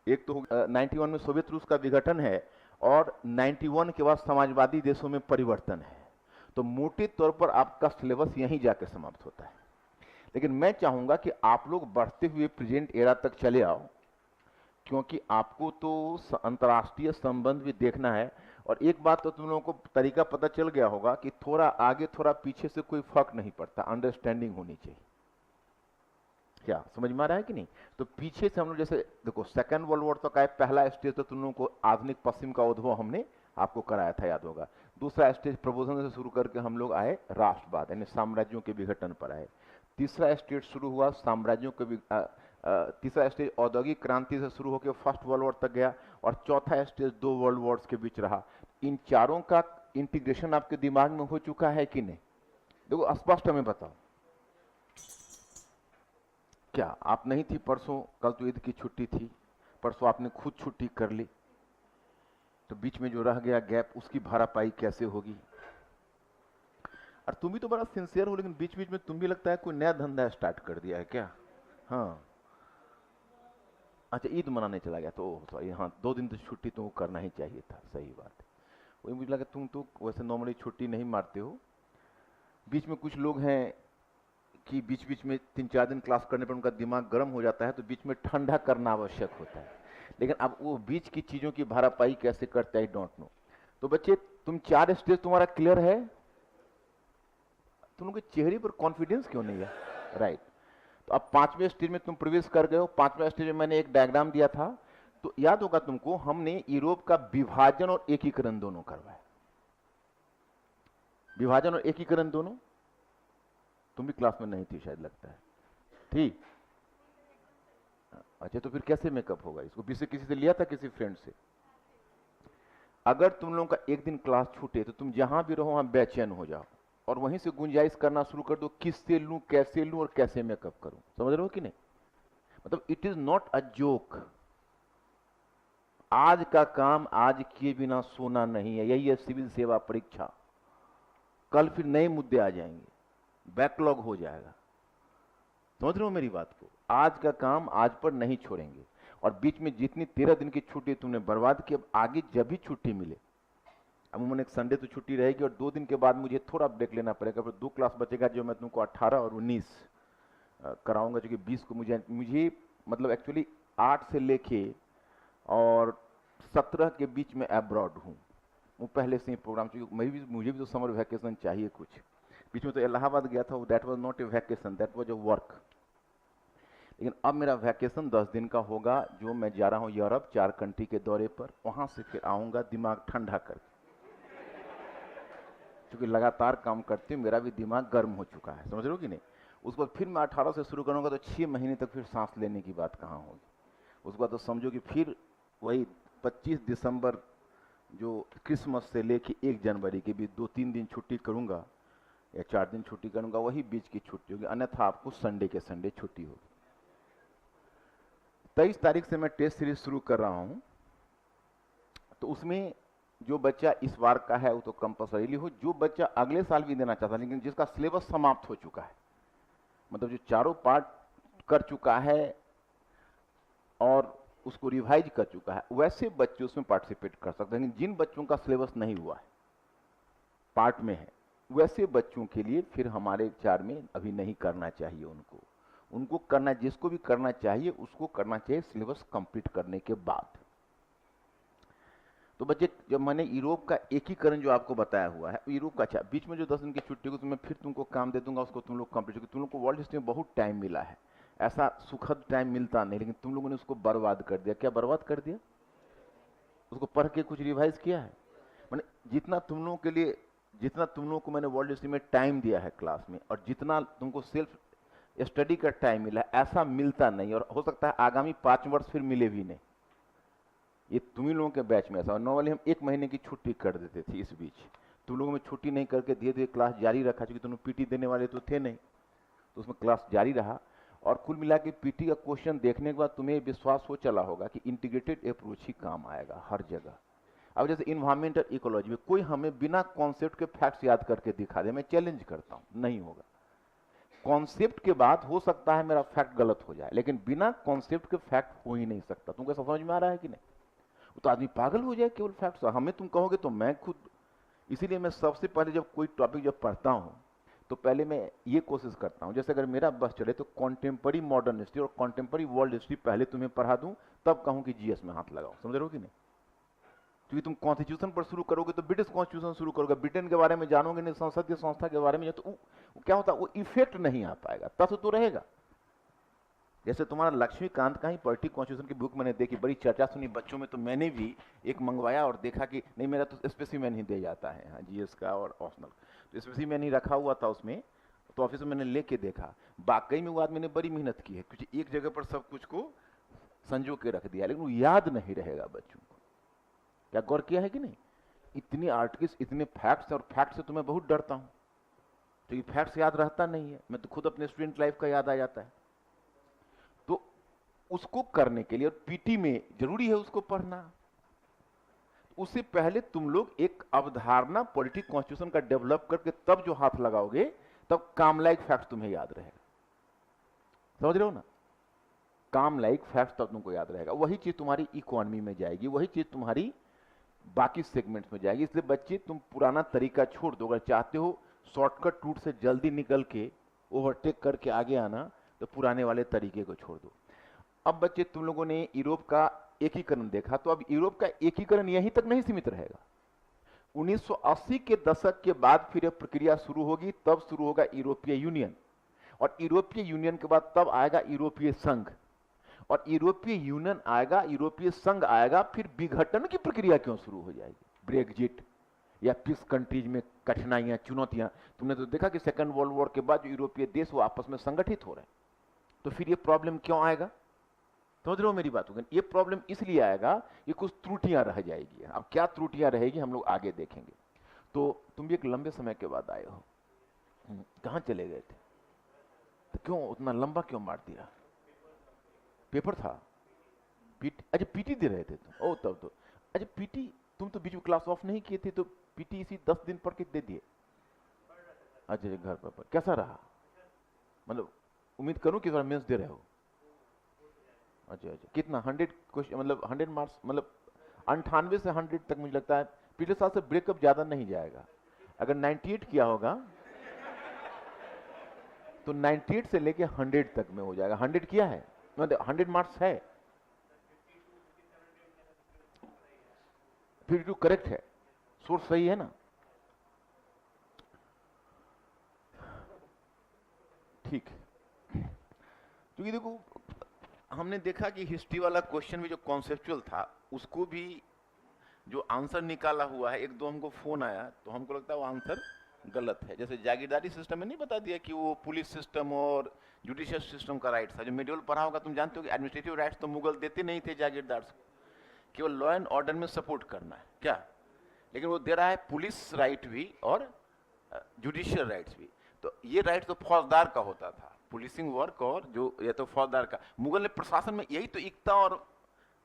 एक तो 91 में सोवियत रूस का विघटन है और 91 के बाद समाजवादी देशों में परिवर्तन है। तो मोटे तौर पर आपका सिलेबस यहीं जाके समाप्त होता है। लेकिन मैं चाहूंगा कि आप लोग बढ़ते हुए प्रेजेंट एरा तक चले आओ, क्योंकि आपको तो अंतर्राष्ट्रीय संबंध भी देखना है। और एक बात तो तुम लोगों को तरीका पता चल गया होगा कि थोड़ा आगे थोड़ा पीछे से कोई फर्क नहीं पड़ता, अंडरस्टैंडिंग होनी चाहिए। क्या समझ में आ रहा है कि नहीं? तो पीछे से हम लोग, जैसे देखो सेकेंड वर्ल्ड वॉर तक आए, पहला स्टेज तो तुम लोगों को आधुनिक पश्चिम का उद्भव हमने आपको कराया था, याद होगा। दूसरा स्टेज प्रबोधन से शुरू करके हम लोग आए राष्ट्रवाद यानी साम्राज्यों के विघटन पर आए। तीसरा स्टेज शुरू हुआ साम्राज्यों के तीसरा स्टेज औद्योगिक क्रांति से शुरू होकर फर्स्ट वर्ल्ड वॉर तक गया, और चौथा स्टेज दो वर्ल्ड वॉर्स के बीच रहा। इन चारों का इंटीग्रेशन आपके दिमाग में हो चुका है कि नहीं? देखो स्पष्ट हमें बताओ, क्या आप नहीं थी परसों? कल तो ईद की छुट्टी थी, परसों आपने खुद छुट्टी कर ली, तो बीच में जो रह गया गैप, उसकी भरापाई कैसे होगी? और तुम भी तो बड़ा सिंसियर हो, लेकिन बीच बीच में तुम भी लगता है कोई नया धंधा स्टार्ट कर दिया है क्या? हाँ, अच्छा ईद मनाने चला गया तो सॉरी, हाँ 2 दिन तो छुट्टी तुमको करना ही चाहिए था, सही बात है। वही मुझे लगा तुम तो वैसे नॉर्मली छुट्टी नहीं मारते हो। बीच में कुछ लोग हैं कि बीच बीच में 3-4 दिन क्लास करने पर उनका दिमाग गर्म हो जाता है, तो बीच में ठंडा करना आवश्यक होता है। लेकिन अब वो बीच की चीजों की भरापाई कैसे करते हैं, आई डोंट नो। तो बच्चे तुम 4 स्टेज तुम्हारा क्लियर है? तुम लोग के चेहरे पर कॉन्फिडेंस क्यों नहीं है? राइट। तो अब 5वें स्टेज में तुम प्रवेश कर गए हो। 5वें स्टेज में मैंने एक डायग्राम दिया था, तो याद होगा तुमको, हमने यूरोप का विभाजन और एकीकरण दोनों करवाया। विभाजन और एकीकरण दोनों, तुम भी क्लास में नहीं थी शायद, लगता है ठीक। अच्छा तो फिर कैसे मेकअप होगा? इसको किसी से लिया था, किसी फ्रेंड से? अगर तुम लोगों का एक दिन क्लास छूटे तो तुम जहां भी रहो वहां बेचैन हो जाओ, और वहीं से गुंजाइश करना शुरू कर दो, किससे लूं, कैसे लूं और कैसे मेकअप करूं। समझ रहे हो कि नहीं? मतलब it is not a joke. आज का काम आज किए बिना सोना नहीं है, यही है सिविल सेवा परीक्षा। कल फिर नए मुद्दे आ जाएंगे, बैकलॉग हो जाएगा। समझ रहे हो मेरी बात को? आज का काम आज पर नहीं छोड़ेंगे। और बीच में जितनी 13 दिन की छुट्टी तुमने बर्बाद की, अब आगे जब भी छुट्टी मिले, अमूमन एक संडे तो छुट्टी रहेगी, और 2 दिन के बाद मुझे थोड़ा ब्रेक लेना पड़ेगा, फिर 2 क्लास बचेगा जो मैं तुमको 18 और 19 कराऊंगा, क्योंकि 20 को मुझे मतलब एक्चुअली 8 से लेके और 17 के बीच में अब्रॉड हूँ। वो पहले से ही प्रोग्राम, क्योंकि मुझे भी तो समर वैकेशन चाहिए कुछ। बीच में तो इलाहाबाद गया था, that was not a vacation, that was a work. लेकिन अब मेरा वैकेशन 10 दिन का होगा, जो मैं जा रहा हूँ यूरोप 4 कंट्री के दौरे पर। वहां से फिर आऊंगा दिमाग ठंडा करके, क्योंकि लगातार काम करते हुए मेरा भी दिमाग गर्म हो चुका है। समझ रहे हो कि नहीं? उसके बाद फिर मैं 18 से शुरू करूंगा, तो 6 महीने तक फिर सांस लेने की बात कहाँ होगी। उसके बाद तो समझो कि फिर वही 25 दिसंबर जो क्रिसमस से लेके 1 जनवरी के बीच 2-3 दिन छुट्टी करूंगा, या 4 दिन छुट्टी करूंगा, वही बीच की छुट्टी होगी। अन्यथा आपको संडे के संडे छुट्टी होगी। 23 तारीख से मैं टेस्ट सीरीज शुरू कर रहा हूं, तो उसमें जो बच्चा इस बार का है वो तो कंपल्सरी हो, जो बच्चा अगले साल भी देना चाहता है लेकिन जिसका सिलेबस समाप्त हो चुका है, मतलब जो चारों पार्ट कर चुका है और उसको रिवाइज कर चुका है, वैसे बच्चे उसमें पार्टिसिपेट कर सकते हैं। लेकिन जिन बच्चों का सिलेबस नहीं हुआ है, पार्ट में है, वैसे बच्चों के लिए फिर हमारे विचार में अभी नहीं करना चाहिए। उनको करना, जिसको भी करना चाहिए उसको करना चाहिए सिलेबस कंप्लीट करने के बाद। तो बच्चे, जब मैंने यूरोप का एकीकरण जो आपको बताया हुआ है, यूरोप का, अच्छा बीच में जो 10 दिन की छुट्टी को, तो मैं फिर तुमको काम दे दूंगा, उसको तुम लोग कंप्लीट। तुम लोग को वर्ल्ड हिस्ट्री में बहुत टाइम मिला है, ऐसा सुखद टाइम मिलता नहीं, लेकिन तुम लोगों ने उसको बर्बाद कर दिया। क्या बर्बाद कर दिया? उसको पढ़ के कुछ रिवाइज किया है? मैंने जितना तुम लोगों के लिए, जितना तुम लोगों को मैंने वर्ल्ड हिस्ट्री में टाइम दिया है क्लास में, और जितना तुमको सेल्फ स्टडी का टाइम मिला है, ऐसा मिलता नहीं, और हो सकता है आगामी 5 वर्ष फिर मिले भी नहीं। ये तुम ही लोगों के बैच में ऐसा, नॉर्मली हम 1 महीने की छुट्टी कर देते थे, इस बीच तुम लोगों में छुट्टी नहीं करके धीरे धीरे क्लास जारी रखा, क्योंकि तुम पीटी देने वाले तो थे नहीं, तो उसमें क्लास जारी रहा। और कुल मिला के पीटी का क्वेश्चन देखने के बाद तुम्हें विश्वास हो चला होगा कि इंटीग्रेटेड अप्रोच ही काम आएगा हर जगह। अब जैसे इन्वायरमेंटल इकोलॉजी में कोई हमें बिना कॉन्सेप्ट के फैक्ट्स याद करके दिखा दे, मैं चैलेंज करता हूं, नहीं होगा। कॉन्सेप्ट के बाद हो सकता है मेरा फैक्ट गलत हो जाए, लेकिन बिना कॉन्सेप्ट के फैक्ट हो ही नहीं सकता। तुमको समझ में आ रहा है कि नहीं? वो तो आदमी पागल हो जाए केवल फैक्ट से। हमें तुम कहोगे तो मैं खुद, इसीलिए मैं सबसे पहले जब कोई टॉपिक जब पढ़ता हूं तो पहले मैं ये कोशिश करता हूं, जैसे अगर मेरा बस चले तो कॉन्टेम्पररी मॉडर्न हिस्ट्री और कॉन्टेम्पररी वर्ल्ड हिस्ट्री पहले तुम्हें पढ़ा दूं, तब कहूं कि जीएस में हाथ लगाओ। समझ रहे हो कि नहीं? क्योंकि तुम कॉन्स्टिट्यूशन पर शुरू करोगे तो ब्रिटिश कॉन्स्टिट्यूशन शुरू करोगे, ब्रिटेन के बारे में जानोगे नहीं, संसदीय संस्था के बारे में, तो क्या होता है, वो इफेक्ट नहीं आ पाएगा, तथ्य तो रहेगा। जैसे तुम्हारा लक्ष्मीकांत का ही पॉलिटिक कॉन्स्टिट्यूशन की बुक मैंने देखी, बड़ी चर्चा सुनी बच्चों में, तो मैंने भी एक मंगवाया और देखा कि नहीं, मेरा तो स्पेसिमेन ही दे जाता है, हाँ, जीएस का और ऑप्शनल, तो स्पेसिमेन ही रखा हुआ था उसमें, तो ऑफिस में मैंने लेके देखा, वाकई में वो आदमी ने बड़ी मेहनत की है, क्योंकि एक जगह पर सब कुछ को संजो के रख दिया, लेकिन वो याद नहीं रहेगा बच्चों को। क्या गौर किया है कि नहीं? इतने आर्टिकल्स, इतने फैक्ट्स, और फैक्ट से तो मैं बहुत डरता हूं, क्योंकि फैक्ट्स याद रहता नहीं है, मैं तो खुद अपने स्टूडेंट लाइफ का याद आ जाता है। तो उसको करने के लिए, और पीटी में जरूरी है उसको पढ़ना, उससे पहले तुम लोग एक अवधारणा पॉलिटिक कॉन्स्टिट्यूशन का डेवलप करके तब जो हाथ लगाओगे, तब काम लाइक फैक्ट तुम्हें याद रहेगा। समझ रहे हो ना? काम लाइक फैक्ट तब तुमको याद रहेगा, वही चीज तुम्हारी इकोनॉमी में जाएगी, वही चीज तुम्हारी बाकी सेगमेंट्स में जाएगी। इसलिए बच्चे, तुम पुराना तरीका छोड़ दो, अगर चाहते हो शॉर्टकट रूट से जल्दी निकल के ओवरटेक करके आगे आना, तो पुराने वाले तरीके को छोड़ दो। अब बच्चे, तुम लोगों ने यूरोप का एकीकरण देखा, तो अब यूरोप का एकीकरण यहीं तक नहीं सीमित रहेगा। 1980 के दशक के बाद फिर यह प्रक्रिया शुरू होगी, तब शुरू होगा यूरोपीय यूनियन, और यूरोपीय यूनियन के बाद तब आएगा यूरोपीय संघ, और यूरोपीय यूनियन आएगा, यूरोपीय संघ आएगा, फिर विघटन की प्रक्रिया क्यों शुरू हो जाएगी, ब्रेग्जिट, या किस कंट्रीज में कठिनाइयां, चुनौतियां। तुमने तो देखा कि सेकंड वर्ल्ड वॉर के बाद जो यूरोपीय देश वो आपस में संगठित हो रहे हैं, तो फिर ये प्रॉब्लम क्यों आएगा? समझ रहे हो मेरी बात? ये प्रॉब्लम इसलिए आएगा कि कुछ त्रुटियां रह जाएगी। अब क्या त्रुटियां रहेगी हम लोग आगे देखेंगे। तो तुम भी एक लंबे समय के बाद आए हो, कहां चले गए थे? तो क्यों उतना लंबा क्यों मार दिया? पेपर था? पीटी? अच्छा, पीटी दे रहे थे तुम? ओ, तब तो अच्छा, पीटी तुम तो बीच में क्लास ऑफ नहीं किए थे, तो पीटी इसी 10 दिन पढ़ के दे दिए? अच्छा, घर पर कैसा रहा? मतलब उम्मीद करूं कि मेंस दे रहे हो? अच्छा अच्छा, कितना 100 क्वेश्चन, मतलब 100 मार्क्स, मतलब 98 से 100 तक मुझे लगता है। पिछले साल से ब्रेकअप ज्यादा नहीं जाएगा। अगर 98 किया होगा तो 98 से लेके 100 तक में हो जाएगा। 100 किया है, मतलब 100 मार्क्स है, 52 करेक्ट है, सोर्स सही है ना? ठीक है, क्योंकि देखो हमने देखा कि हिस्ट्री वाला क्वेश्चन भी जो कॉन्सेप्चुअल था, उसको भी जो आंसर निकाला हुआ है, एक दो हमको फोन आया तो हमको लगता है वो आंसर गलत है। जैसे जागीरदारी सिस्टम में नहीं बता दिया कि वो पुलिस सिस्टम और जुडिशियल सिस्टम का राइट था। जो मेड्यूल पढ़ा होगा तुम जानते हो कि एडमिनिस्ट्रेटिव राइट्स तो मुगल देते नहीं थे जागीरदार को, केवल लॉ एंड ऑर्डर में सपोर्ट करना है क्या, लेकिन वो दे रहा है पुलिस राइट भी और जुडिशियल राइट्स भी। तो ये राइट तो फौजदार का होता था, पुलिसिंग वर्क, और जो ये तो फौजदार का। मुगल ने प्रशासन में, यही तो एकता और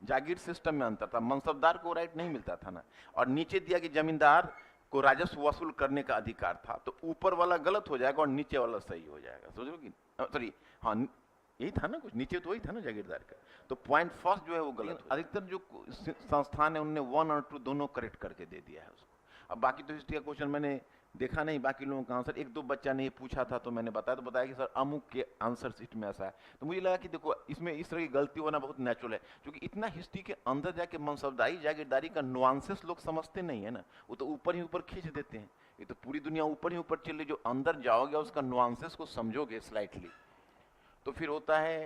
जागीर सिस्टम में अंतर था, मनसबदार को राइट नहीं मिलता था ना। और नीचे दिया कि जमींदार को राजस्व वसूल करने का अधिकार था, तो ऊपर वाला गलत हो जाएगा और नीचे वाला सही हो जाएगा। सोचो कि सॉरी, हाँ यही था ना, कुछ नीचे तो वही था ना जागीरदार का। तो पॉइंट फर्स्ट जो है वो गलत। अधिकतर जो संस्थान है उनने 1 और 2 दोनों करेक्ट करके दे दिया है उसको। अब बाकी तो हिस्ट्री का क्वेश्चन मैंने देखा नहीं, बाकी लोगों का आंसर, एक दो बच्चा ने पूछा था तो मैंने बताया, तो बताया कि सर अमुक के आंसर सीट में ऐसा है। तो मुझे लगा कि देखो इसमें इस तरह की गलती होना बहुत नेचुरल है, क्योंकि इतना हिस्ट्री के अंदर जाके मनसबदारी जागीरदारी का नुआंसेस लोग समझते नहीं है ना, वो तो ऊपर ही ऊपर खींच देते हैं। ये तो पूरी दुनिया ऊपर ही ऊपर चल रही, जो अंदर जाओगे उसका नुआंसेस को समझोगे स्लाइटली, तो फिर होता है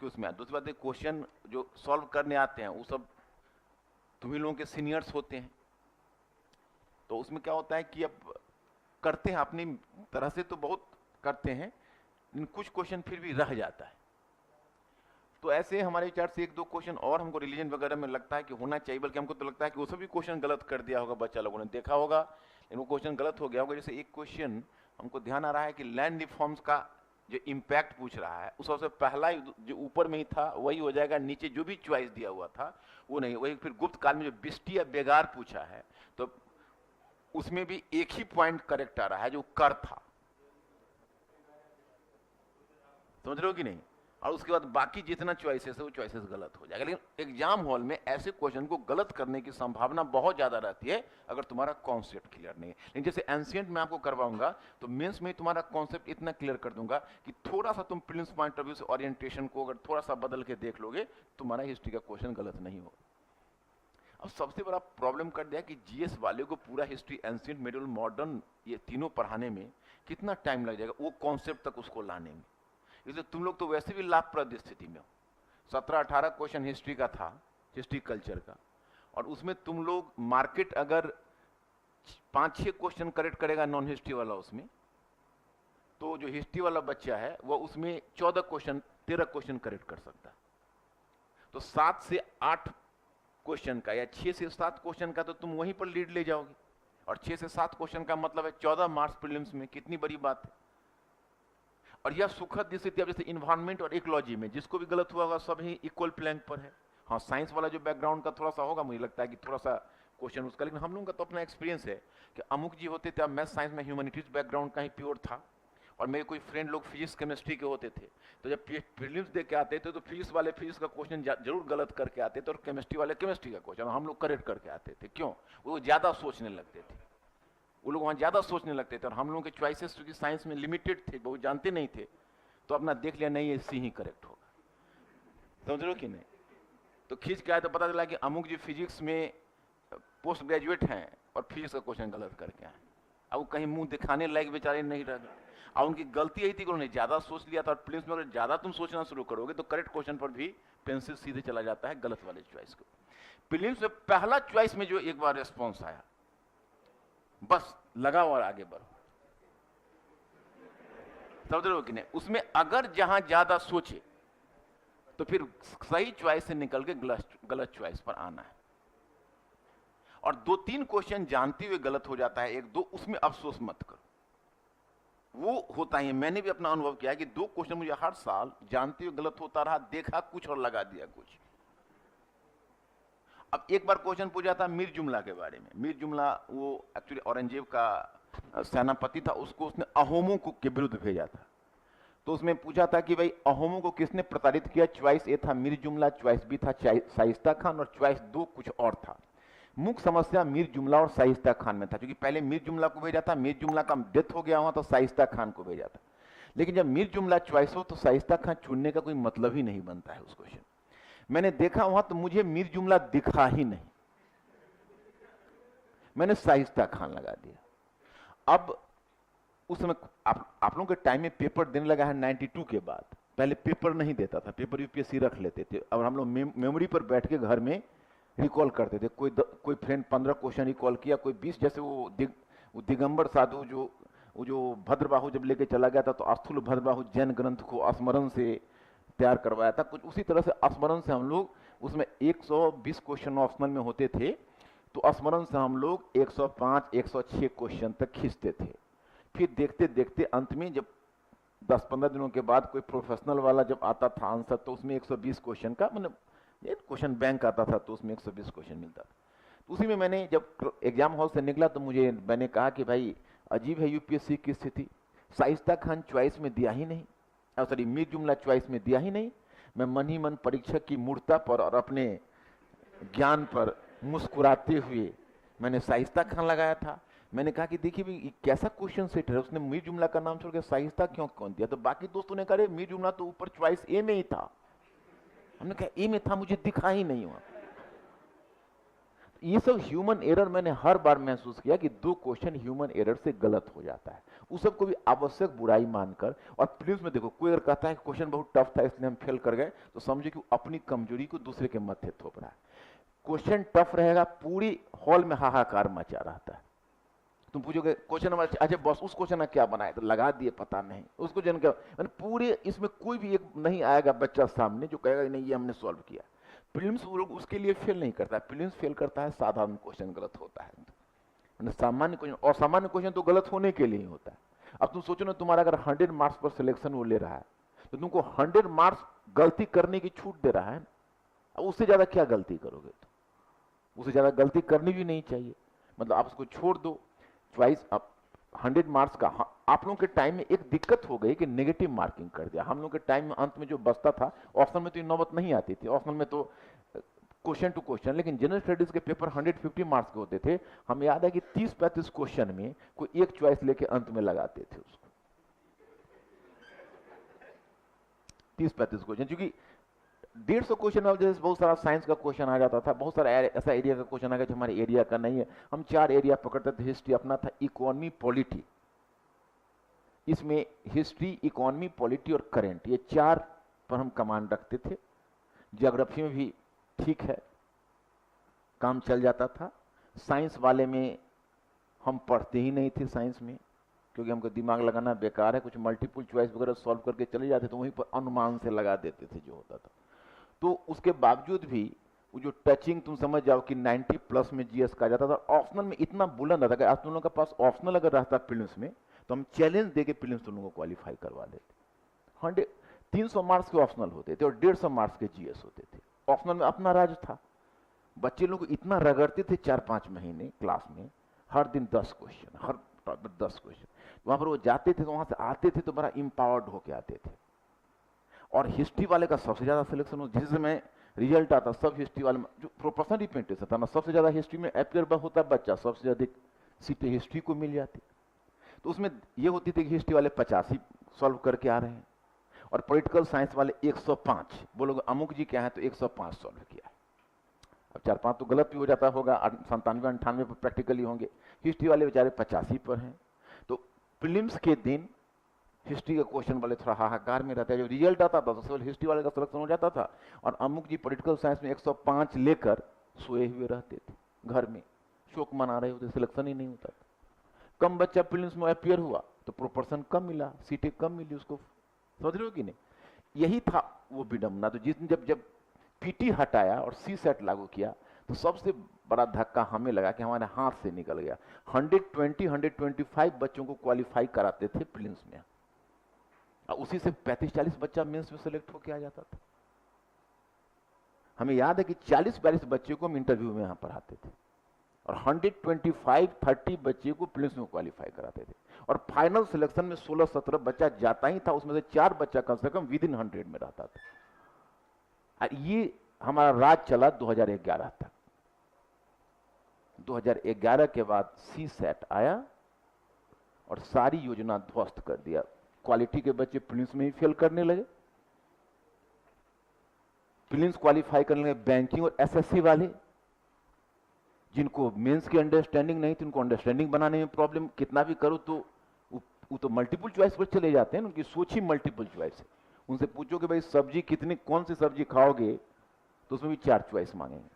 कि उसमें। दूसरी बात है, क्वेश्चन जो सॉल्व करने आते हैं वो सब तुम्ही लोगों के सीनियर्स होते हैं, तो उसमें क्या होता है कि अब करते हैं अपनी तरह से, तो बहुत करते हैं, लेकिन कुछ क्वेश्चन फिर भी रह जाता है। तो ऐसे हमारे विचार से 1-2 क्वेश्चन और हमको रिलीजन वगैरह में लगता है कि होना चाहिए, बल्कि हमको तो लगता है कि वो सभी क्वेश्चन गलत कर दिया होगा, बच्चा लोगों ने देखा होगा लेकिन वो क्वेश्चन गलत हो गया होगा। जैसे एक क्वेश्चन हमको ध्यान आ रहा है कि लैंड रिफॉर्म्स का जो इम्पैक्ट पूछ रहा है, उस सबसे पहला जो ऊपर में ही था वही हो जाएगा, नीचे जो भी चॉइस दिया हुआ था वो नहीं। वही फिर गुप्त काल में जो बिस्टी या बेगार पूछा है, तो उसमें भी एक ही पॉइंट करेक्ट आ रहा है जो कर था। समझ रहे हो कि नहीं? और उसके बाद बाकी जितना चॉइसेस है वो चॉइसेस गलत हो जाएगा। लेकिन एग्जाम हॉल में ऐसे क्वेश्चन को गलत करने की संभावना बहुत ज्यादा रहती है अगर तुम्हारा कॉन्सेप्ट क्लियर नहीं है। लेकिन जैसे एंशिएंट में आपको करवाऊंगा तो मेंस में तुम्हारा कॉन्सेप्ट इतना क्लियर कर दूंगा कि थोड़ा सा तुम प्रीलिम्स पॉइंट ऑफ व्यू से ओरिएंटेशन को अगर थोड़ा सा बदल के देख लोगे, तुम्हारा हिस्ट्री का क्वेश्चन गलत नहीं होगा। अब सबसे बड़ा प्रॉब्लम कर दिया कि जीएस वाले को पूरा हिस्ट्री, एंशिएंट, मिडिल, मॉडर्न, ये तीनों पढ़ाने में कितना टाइम लग जाएगा वो कॉन्सेप्ट तक उसको लाने में। इसलिए तुम लोग तो वैसे भी लाभप्रद स्थिति में हो। 17-18 क्वेश्चन हिस्ट्री का था, हिस्ट्री कल्चर का, और उसमें तुम लोग मार्केट अगर 5-6 क्वेश्चन करेक्ट करेगा नॉन हिस्ट्री वाला उसमें, तो जो हिस्ट्री वाला बच्चा है वह उसमें 14 क्वेश्चन, 13 क्वेश्चन करेक्ट कर सकता है। तो 7 से 8 क्वेश्चन का या 6 से 7 क्वेश्चन का तो तुम वहीं पर लीड ले जाओगे, और 6 से 7 क्वेश्चन का मतलब है 14 मार्क्स प्रीलिम्स में। कितनी बड़ी बात है। और यह सुखद स्थिति अब जैसे इन्वायरमेंट और इकोलॉजी में जिसको भी गलत हुआ होगा सब ही इक्वल प्लैंक पर है। हाँ, साइंस वाला जो बैकग्राउंड का थोड़ा सा होगा, मुझे लगता है कि थोड़ा सा क्वेश्चन उसका, लेकिन हम लोगों का तो अपना एक्सपीरियंस है कि अमुक जी होते थे, अब मैथ साइंस में ह्यूमैनिटीज बैकग्राउंड का ही प्योर था, और मेरे कोई फ्रेंड लोग फिजिक्स केमिस्ट्री के होते थे, तो जब प्रीलिम्स दे के आते थे तो फिजिक्स वाले फिजिक्स का क्वेश्चन जरूर गलत करके आते थे, और केमिस्ट्री वाले केमिस्ट्री का क्वेश्चन हम लोग करेक्ट करके आते थे। क्यों? वो ज्यादा सोचने लगते थे, वो लोग वहाँ ज्यादा सोचने लगते थे, और हम लोगों के चॉइसेस क्योंकि साइंस में लिमिटेड थे, वो जानते नहीं थे, तो अपना देख लिया नहीं ये सी ही करेक्ट होगा। समझ रहे हो कि नहीं? तो खींच के आए तो पता चला कि अमुक जी फिजिक्स में पोस्ट ग्रेजुएट हैं और फिजिक्स का क्वेश्चन गलत करके आए। अब कहीं मुंह दिखाने लायक बेचारे नहीं रह गए, और उनकी गलती यही थी कि उन्होंने ज्यादा सोच लिया था। और प्रीलिम्स में अगर ज्यादा तुम सोचना शुरू करोगे तो करेक्ट क्वेश्चन पर भी पेंसिल सीधे चला जाता है गलत वाले चॉइस को। प्रीलिम्स में पहला चॉइस में जो एक बार रिस्पॉन्स आया, बस लगाओ और आगे बढ़ो। समझ रहे हो कि नहीं? उसमें अगर जहां ज्यादा सोचे तो फिर सही चॉइस से निकल के गलत चॉइस पर आना है। और 2-3 क्वेश्चन जानते हुए गलत हो जाता है, 1-2, उसमें अफसोस मत करो, वो होता ही। मैंने भी अपना अनुभव किया है कि 2 क्वेश्चन मुझे हर साल जानते हुए गलत होता रहा, देखा कुछ और लगा दिया कुछ। अब एक बार क्वेश्चन पूछा था मीर जुमला के बारे में। मीर जुमला वो एक्चुअली औरंगजेब का सेनापति था, उसको उसने अहोमों के विरुद्ध भेजा था। तो उसमें पूछा था कि भाई अहोमों को किसने प्रताड़ित किया। चॉइस ए था मीर जुमला, चॉइस बी था शाइस्ता खान, और चॉइस 2 कुछ और था। मुख्य समस्या मीर जुमला और शाइस्ता खान में था, क्योंकि पहले मीर जुमला को भेजा था, मीर जुमला का डेथ हो गया हुआ तो शाइस्ता खान को भेजा था। लेकिन जब मीर जुमला चॉइस हो तो शाइस्ता खान चुनने का कोई मतलब ही नहीं बनता है उस क्वेश्चन। मैंने देखा वहां तो मुझे मीर जुमला दिखा ही नहीं, मैंने शाइस्ता खान लगा दिया। अब उस समय आप लोगों के टाइम में पेपर देने लगा है 92 के बाद, पहले पेपर नहीं देता था, पेपर यूपीएससी रख लेते थे, और हम लोग मेमोरी पर बैठ के घर में रिकॉल करते थे। कोई फ्रेंड 15 क्वेश्चन रिकॉल किया, कोई 20, जैसे वो दिगंबर साधु जो भद्रबाहु जब लेके चला गया था तो स्थूल भद्रबाहु जैन ग्रंथ को स्मरण से तैयार करवाया था, कुछ उसी तरह से स्मरण से हम लोग, उसमें 120 क्वेश्चन ऑप्शनल में होते थे, तो स्मरण से हम लोग 105, 106 क्वेश्चन तक खींचते थे। फिर देखते देखते अंत में जब 10-15 दिनों के बाद कोई प्रोफेशनल वाला जब आता था आंसर, तो उसमें 120 क्वेश्चन का, मतलब ये क्वेश्चन बैंक आता था, तो उसमें 120 क्वेश्चन मिलता था। तो उसी में मैंने जब एग्जाम हॉल से निकला तो मैंने कहा कि भाई अजीब है यूपीएससी की स्थिति, शाइस्ता खान चॉइस में दिया ही नहीं, सॉरी मीर जुमला चॉइस में दिया ही नहीं। मैं मन ही मन परीक्षक की मूर्ता पर और अपने ज्ञान पर मुस्कुराते हुए मैंने शाइस्ता खान लगाया था। मैंने कहा कि देखिए भाई कैसा क्वेश्चन सेट है, उसने मीर जुमला का नाम छोड़ के शाइस्ता क्यों कौन दिया। तो बाकी दोस्तों ने कहा मीर जुमला तो ऊपर चॉइस ए में ही था। हमने कहा ए में था, मुझे दिखा ही नहीं हुआ। ये सब ह्यूमन एरर मैंने हर बार महसूस किया कि 2 क्वेश्चन ह्यूमन एरर से गलत हो जाता है, उस सबको भी आवश्यक बुराई मानकर। और प्रीलिम्स में देखो, कोई अगर कहता है कि क्वेश्चन बहुत टफ था इसलिए हम फेल कर गए, तो समझे कि अपनी कमजोरी को दूसरे के मत्थे थोप रहा है। क्वेश्चन टफ रहेगा, पूरी हॉल में हाहाकार मचा रहता है। तुम पूछोगे क्वेश्चन नंबर, अच्छा बॉस उस क्वेश्चन का क्या बनाया, तो लगा दिए पता नहीं उसको जन क्या, पूरे इसमें कोई भी एक नहीं आएगा बच्चा सामने जो कहेगा नहीं ये हमने सॉल्व किया। प्रीलिम्स वो लोग उसके लिए फेल नहीं करता है, प्रीलिम्स फेल करता है साधारण क्वेश्चन गलत होता है, सामान्य क्वेश्चन। और सामान्य क्वेश्चन तो गलत होने के लिए ही होता है। अब तुम सोचो ना, तुम्हारा अगर 100 मार्क्स पर सिलेक्शन वो ले रहा है तो तुमको 100 मार्क्स गलती करने की छूट दे रहा है। अब उससे ज्यादा क्या गलती करोगे, तो उससे ज्यादा गलती करनी भी नहीं चाहिए, मतलब आप उसको छोड़ दो। चॉइस अब 100 मार्क्स का। आप लोगों के टाइम में एक दिक्कत हो गई कि नेगेटिव मार्किंग कर दिया। हम लोग के टाइम में अंत में जो बचता था, ऑप्शनल में तो ये नौबत नहीं आती थी, ऑप्शनल में तो क्वेश्चन टू क्वेश्चन, लेकिन जनरल स्टडीज के पेपर 150 मार्क्स के होते थे। हमें याद है कि 30-35 क्वेश्चन में कोई एक चॉइस लेके अंत में लगाते थे उसको, 30-35 क्वेश्चन, क्योंकि 150 क्वेश्चन में जैसे बहुत सारा साइंस का क्वेश्चन आ जाता था, बहुत सारा ऐसा एरिया का क्वेश्चन आ गया जो हमारे एरिया का नहीं है। हम 4 एरिया पकड़ते थे। हिस्ट्री अपना था, इकोनॉमी, पॉलिटी, इसमें हिस्ट्री, इकोनॉमी, पॉलिटी और करंट, ये 4 पर हम कमांड रखते थे। ज्योग्राफी में भी ठीक है, काम चल जाता था। साइंस वाले में हम पढ़ते ही नहीं थे साइंस में, क्योंकि हमको दिमाग लगाना बेकार है। कुछ मल्टीपल चॉइस वगैरह सॉल्व करके चले जाते तो वहीं पर अनुमान से लगा देते थे जो होता था। तो उसके बावजूद भी वो जो टचिंग, तुम समझ जाओ कि 90+ में जीएस कहा जाता था। ऑप्शनल में इतना बुलंद था कि आप तुम लोगों के पास ऑप्शनल अगर रहता प्रीलिम्स में तो हम चैलेंज देके प्रीलिम्स तुम लोगों को क्वालिफाई करवा देते। 300 मार्क्स के ऑप्शनल होते थे और 150 मार्क्स के जीएस होते थे। ऑप्शनल में अपना राज था, बच्चे लोग इतना रगड़ते थे 4-5 महीने क्लास में, हर दिन 10 क्वेश्चन, हर 10 क्वेश्चन। वहां पर वो जाते थे तो वहां से आते थे तो बड़ा इंपावर्ड होके आते थे। और हिस्ट्री वाले का सबसे ज्यादा सिलेक्शन हो, जिस समय रिजल्ट आता सब हिस्ट्री वाले में जो प्रोपोर्शनल रिप्रेजेंटेशन था ना, सबसे ज्यादा हिस्ट्री में अपियर होता बच्चा, सबसे अधिक सीटें हिस्ट्री को मिल जाती। तो उसमें ये होती थी कि हिस्ट्री वाले 85 सॉल्व करके आ रहे हैं और पॉलिटिकल साइंस वाले 105। बोलोगे अमुक जी क्या है तो 105 सॉल्व किया है। अब 4-5 तो गलत भी हो जाता होगा, 97-98 पर प्रैक्टिकली होंगे। हिस्ट्री वाले बेचारे 85 पर हैं। तो प्रीलिम्स के दिन हिस्ट्री का क्वेश्चन वाले थोड़ा हाहाकार में रहता है। जो रिजल्ट आता था तो केवल हिस्ट्री वाले का सिलेक्शन हो जाता था और अमुक जी पॉलिटिकल साइंस में 105 लेकर सोए हुए रहते थे घर में, शोक मना रहे होते, सिलेक्शन ही नहीं होता था। कम बच्चा प्रीलिम्स में अपियर हुआ तो प्रोपोर्शन कम मिला, सीटें कम मिली उसको। समझ रहे हो कि नहीं? यही था वो विडंबना। तो जिस जब पीटी हटाया और सी सेट लागू किया तो सबसे बड़ा धक्का हमें लगा कि हमारे हाथ से निकल गया। 125 बच्चों को क्वालिफाई कराते थे प्रीलिम्स में, उसी से 35-40 बच्चा मेंस में सेलेक्ट होकर आ जाता था। हमें याद है कि 40-42 बच्चे को हम इंटरव्यू में यहां पढ़ाते थे और 125-30 बच्चे को प्रीलिम्स में क्वालिफाई कराते थे। और फाइनल सिलेक्शन में 16-17 बच्चा जाता ही था, उसमें से 4 बच्चा कम से कम विदिन 100 में रहता था। ये हमारा राज चला 2011 तक। 2011 के बाद सी सेट आया और सारी योजना ध्वस्त कर दिया। क्वालिटी के बच्चे प्रीलिम्स में ही फेल करने लगे, प्रीलिम्स क्वालिफाई करने लगे बैंकिंग और एसएससी वाले, जिनको मेंस की अंडरस्टैंडिंग नहीं थी, उनको अंडरस्टैंडिंग बनाने में प्रॉब्लम। कितना भी करो तो वो तो मल्टीपल चॉइस पर चले जाते हैं, उनकी सोच ही मल्टीपल चॉइस है। उनसे पूछो कि भाई सब्जी कितनी, कौन सी सब्जी खाओगे, तो उसमें भी 4 चॉइस मांगेंगे।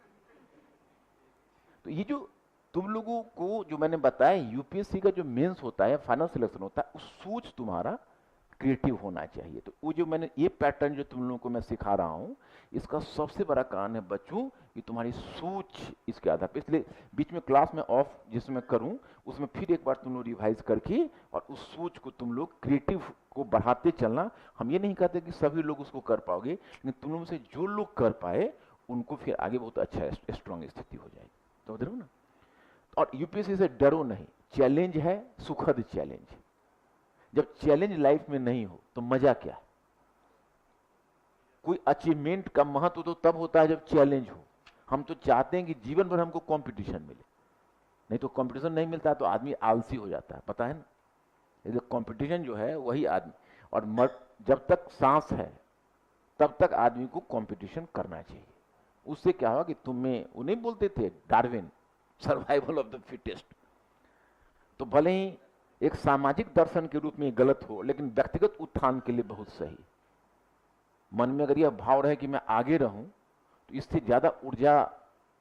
तो ये जो तुम लोगों को जो मैंने बताया, यूपीएससी का जो मेंस होता है, फाइनल सिलेक्शन होता है, उस सोच तुम्हारा क्रिएटिव होना चाहिए। तो वो जो मैंने ये पैटर्न जो तुम लोगों को मैं सिखा रहा हूं, इसका सबसे बड़ा कारण है बच्चों कि तुम्हारी सोच इसके आधार पर। इसलिए बीच में क्लास में ऑफ जिसमें करूं उसमें फिर एक बार तुम लोग रिवाइज करके और उस सोच को तुम लोग क्रिएटिव को बढ़ाते चलना। हम ये नहीं कहते कि सभी लोग उसको कर पाओगे, लेकिन तुम लोगों से जो लोग कर पाए उनको फिर आगे बहुत अच्छा स्ट्रांग स्थिति हो जाएगी। समझ रहे हो ना? और यूपीएससी से डरो नहीं, चैलेंज है, सुखद चैलेंज। जब चैलेंज लाइफ में नहीं हो तो मजा क्या है? कोई अचीवमेंट का महत्व तो तब होता है जब चैलेंज हो। हम तो चाहते हैं कि जीवन भर हमको कंपटीशन मिले, नहीं तो कंपटीशन नहीं मिलता तो आदमी आलसी हो जाता है, पता है ना? इसलिए कंपटीशन जो है वही आदमी, और जब तक सांस है तब तक आदमी को कंपटीशन करना चाहिए। उससे क्या होगा कि तुम्हें, वो नहीं बोलते थे Darwin, survival of the fittest. तो भले ही एक सामाजिक दर्शन के रूप में गलत हो, लेकिन व्यक्तिगत उत्थान के लिए बहुत सही। मन में अगर यह भाव रहे कि मैं आगे रहूं तो इससे ज्यादा ऊर्जा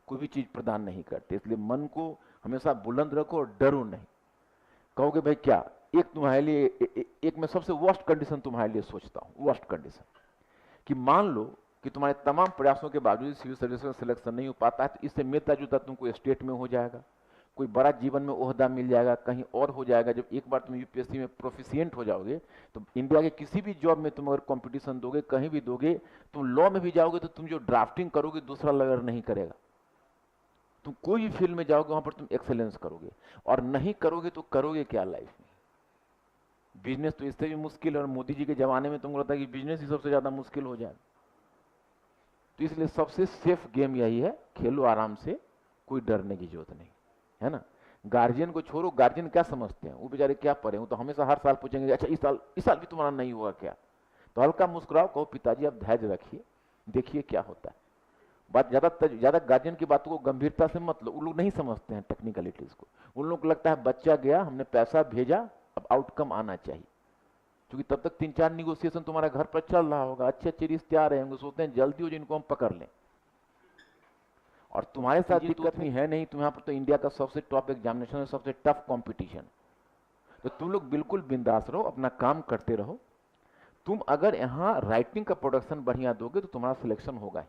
कोई भी चीज प्रदान नहीं करती। इसलिए मन को हमेशा बुलंद रखो और डरो नहीं। कहोगे भाई क्या, एक तुम्हारे लिए एक मैं सबसे वर्स्ट कंडीशन तुम्हारे लिए सोचता हूं, वर्स्ट कंडीशन, कि मान लो कि तुम्हारे तमाम प्रयासों के बावजूद सिविल सर्विस में सिलेक्शन नहीं हो पाता है, तो इससे मिलता जुलता तुमको स्टेट में हो जाएगा, कोई बड़ा जीवन में ओहदा मिल जाएगा, कहीं और हो जाएगा। जब एक बार तुम यूपीएससी में प्रोफिशिएंट हो जाओगे तो इंडिया के किसी भी जॉब में तुम अगर कंपटीशन दोगे, कहीं भी दोगे, तुम लॉ में भी जाओगे तो तुम जो ड्राफ्टिंग करोगे दूसरा लॉयर नहीं करेगा। तुम कोई भी फील्ड में जाओगे वहां पर तुम एक्सेलेंस करोगे, और नहीं करोगे तो करोगे क्या लाइफ में? बिजनेस तो इससे भी मुश्किल है, और मोदी जी के जमाने में तुमको लगता है कि बिजनेस ही सबसे ज्यादा मुश्किल हो जाए। तो इसलिए सबसे सेफ गेम यही है, खेलो आराम से, कोई डरने की जरूरत नहीं है ना। गार्जियन को छोड़ो, गार्जियन क्या समझते हैं, वो बेचारे क्या पढ़े, वो तो हमेशा हर साल पूछेंगे अच्छा इस साल भी तुम्हारा नहीं हुआ क्या। तो हल्का मुस्कुराओ, कहो पिताजी आप धैर्य रखिए, देखिए क्या होता है। बात ज्यादा गार्जियन की बातों को गंभीरता से मत लो, उन लोग नहीं समझते हैं टेक्निकलिटीज को। उन लोग को लगता है बच्चा गया, हमने पैसा भेजा, अब आउटकम आना चाहिए। क्योंकि तब तक 3-4 निगोशिएशन तुम्हारे घर पर चल रहा होगा, अच्छे अच्छे रिश्ते आ रहे होंगे, सोचते हैं जल्दी हो जिनको हम पकड़ लें। और तुम्हारे साथ दिक्कत भी है नहीं, तुम्हारे पर तो इंडिया का सबसे टॉप एग्जामिनेशन है, सबसे टफ कंपटीशन। तो तुम लोग बिल्कुल बिंदास रहो, अपना काम करते रहो। तुम अगर यहाँ राइटिंग का प्रोडक्शन बढ़िया दोगे तो तुम्हारा सिलेक्शन होगा ही।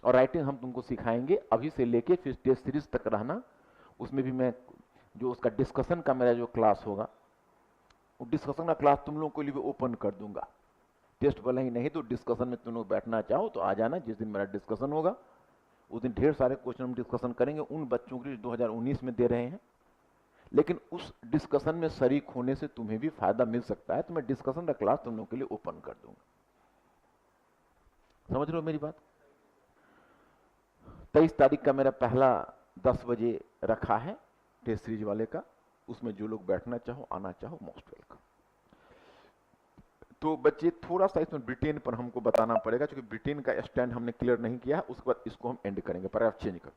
और राइटिंग हम तुमको सिखाएंगे, अभी से लेके फिर टेस्ट सीरीज तक रहना। उसमें भी मैं जो उसका डिस्कशन का मेरा जो क्लास होगा, वो डिस्कशन का क्लास तुम लोगों के लिए ओपन कर दूंगा। टेस्ट वाला ही नहीं तो डिस्कशन में तुम लोग बैठना चाहो तो आ जाना। जिस दिन मेरा डिस्कशन होगा उस दिन ढेर सारे क्वेश्चन हम डिस्कशन करेंगे उन बच्चों के लिए 2019 में दे रहे हैं। लेकिन उस डिस्कशन में शरीक होने से तुम्हें भी फायदा मिल सकता है, तो मैं डिस्कशन का क्लास तुम लोगों के लिए ओपन कर दूंगा। समझ रहे हो मेरी बात। 23 तारीख का मेरा पहला 10 बजे रखा है टेस्ट सीरीज वाले का। उसमें जो लोग बैठना चाहो, आना चाहो, मोस्ट वेलकम। तो बच्चे थोड़ा सा इसमें ब्रिटेन पर हमको बताना पड़ेगा, क्योंकि ब्रिटेन का स्टैंड हमने क्लियर नहीं किया है। उसके बाद इसको हम एंड करेंगे, पैराग्राफ चेंज कर।